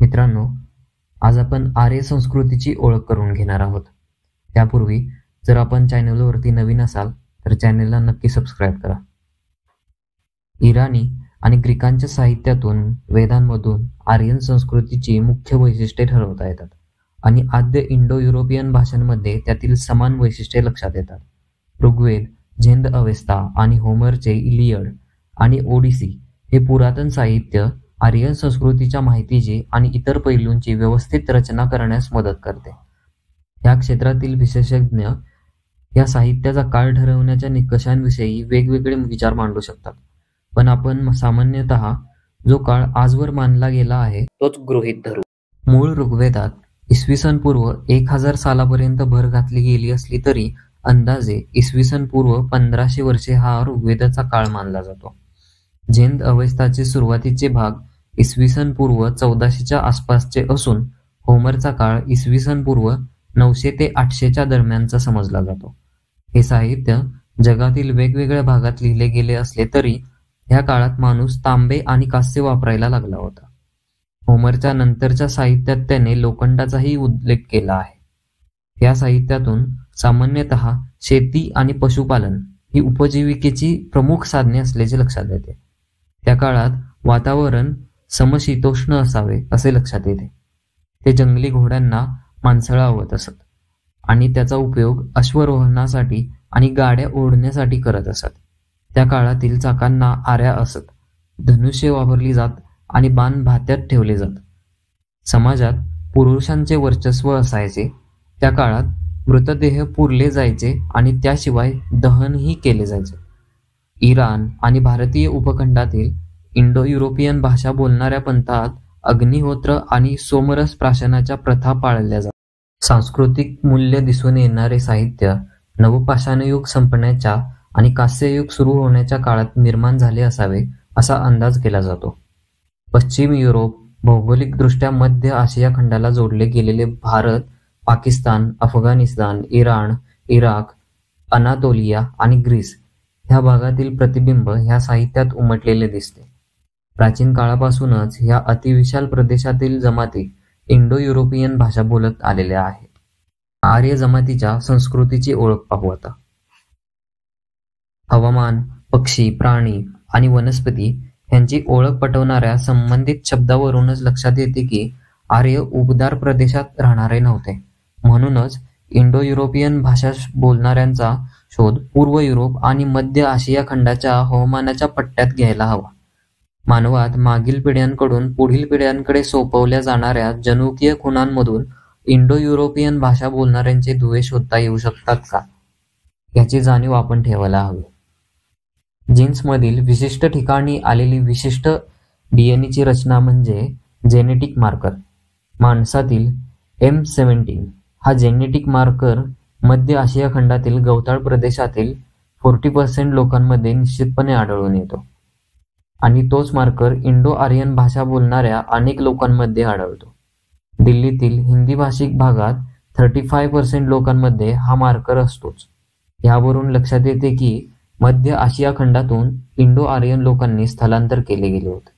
मित्रांनो, आज आपण आर्य संस्कृतीची ओळख करून घेणार आहोत. त्यापूर्वी जर आपण चॅनलवरती नवीन असाल तर चॅनलला नक्की सबस्क्राईब करा. इराणी आणि ग्रीकांच्या साहित्यातून, वेदांमधून आर्यन संस्कृतीची मुख्य वैशिष्ट्ये ठरवता येतात आणि आद्य इंडो युरोपियन भाषांमध्ये त्यातील समान वैशिष्ट्ये लक्षात येतात. ऋग्वेद, झेंद अवेस्ता आणि होमरचे इलियड आणि ओडिसी हे पुरातन साहित्य आर्यन संस्कृतीच्या माहितीची आणि इतर पैलूंची व्यवस्थित रचना करण्यास मदत करते. या क्षेत्रातील विशेषज्ञ या साहित्याचा काळ ठरवण्याच्या निकषांविषयी वेगवेगळे विचार मांडू शकतात, पण आपण सामान्यतः जो काळ आजवर मानला गेला आहे तोच गृहीत धरू. मूळ ऋग्वेदात इसवी सन पूर्व 1000 सालापर्यंत भर घातली गेली असली तरी अंदाजे इसवी सन पूर्व 1500 वर्षे हा ऋग्वेदाचा काळ मानला जातो. झेंद अवेस्ताचे सुरुवातीचे भाग इसवी सन पूर्व 1400च्या आसपासचे असून होमरचा काळ इसवी सन पूर्व 900 ते 800च्या दरम्यानचा समजला जातो. हे साहित्य जगातील वेगवेगळ्या भागात लिहिले गेले असले तरी ह्या काळात माणूस तांबे आणि कांस्य वापरायला लागला होता. होमरच्या नंतरच्या साहित्यात त्याने लोखंडाचाही उल्लेख केला आहे. या साहित्यातून सामान्यतः शेती आणि पशुपालन ही उपजीविकेची प्रमुख साधने असल्याचे लक्षात येते. त्या काळात वातावरण समशीतोष्ण असावे असे लक्षात येते. ते जंगली घोड्यांना माणसाळावत असत आणि त्याचा उपयोग अश्वारोहणासाठी आणि गाड्या ओढण्यासाठी करत असत. त्या काळातील चाकांना आऱ्या असत, धनुष्य वापरली जात आणि बाण भात्यात ठेवले जात. समाजात पुरुषांचे वर्चस्व असायचे. त्या काळात मृतदेह पुरले जायचे आणि त्याशिवाय दहनही केले जायचे. इराण आणि भारतीय उपखंडातील इंडो युरोपियन भाषा बोलणाऱ्या पंथात अग्निहोत्र आणि सोमरस प्राशनाच्या प्रथा पाळल्या जातात. सांस्कृतिक मूल्य दिसून येणारे साहित्य नवपाषाणयुग संपण्याच्या आणि कांस्ययुग सुरू होण्याच्या काळात निर्माण झाले असावे असा अंदाज केला जातो. पश्चिम युरोप, भौगोलिकदृष्ट्या मध्य आशिया खंडाला जोडले गेलेले Bharat, Pakistan, Afghanistan, Iran, Iraq, Anatolia आणि ग्रीस ह्या भागातील प्रतिबिंब ह्या साहित्यात उमटलेले दिसते. प्राचीन काळापासूनच ह्या अतिविशाल प्रदेशातील जमाती इंडो युरोपियन भाषा बोलत आलेल्या आहेत. आर्य जमातीच्या संस्कृतीची ओळख पाहू आता. हवामान, पक्षी, प्राणी आणि वनस्पती यांची ओळख पटवणाऱ्या संबंधित शब्दावरूनच लक्षात येते की आर्य उबदार प्रदेशात राहणारे नव्हते. म्हणूनच इंडो युरोपियन भाषा बोलणाऱ्यांचा शोध पूर्व युरोप आणि मध्य आशिया खंडाच्या हवामानाच्या पट्ट्यात घ्यायला हवा. मानवात मागील पिढ्यांकडून पुढील पिढ्यांकडे सोपवल्या जाणाऱ्या जनुकीय खुणांमधून इंडो युरोपियन भाषा बोलणाऱ्यांचे दुवे शोधता येऊ शकतात का, याची जाणीव आपण ठेवायला हवी. जीन्समधील विशिष्ट ठिकाणी आलेली विशिष्ट डीएनएची रचना म्हणजे जेनेटिक मार्कर. माणसातील M17 हा जेनेटिक मार्कर मध्य आशिया खंडातील गवताळ प्रदेशातील 40% लोकांमध्ये निश्चितपणे आढळून येतो आणि तोच मार्कर इंडो आर्यन भाषा बोलणाऱ्या अनेक लोकांमध्ये आढळतो. दिल्लीतील हिंदी भाषिक भागात 35% लोकांमध्ये हा मार्कर असतोच. यावरून लक्षात येते की मध्य आशिया खंडातून इंडो आर्यन लोकांनी स्थलांतर केले गेले होते.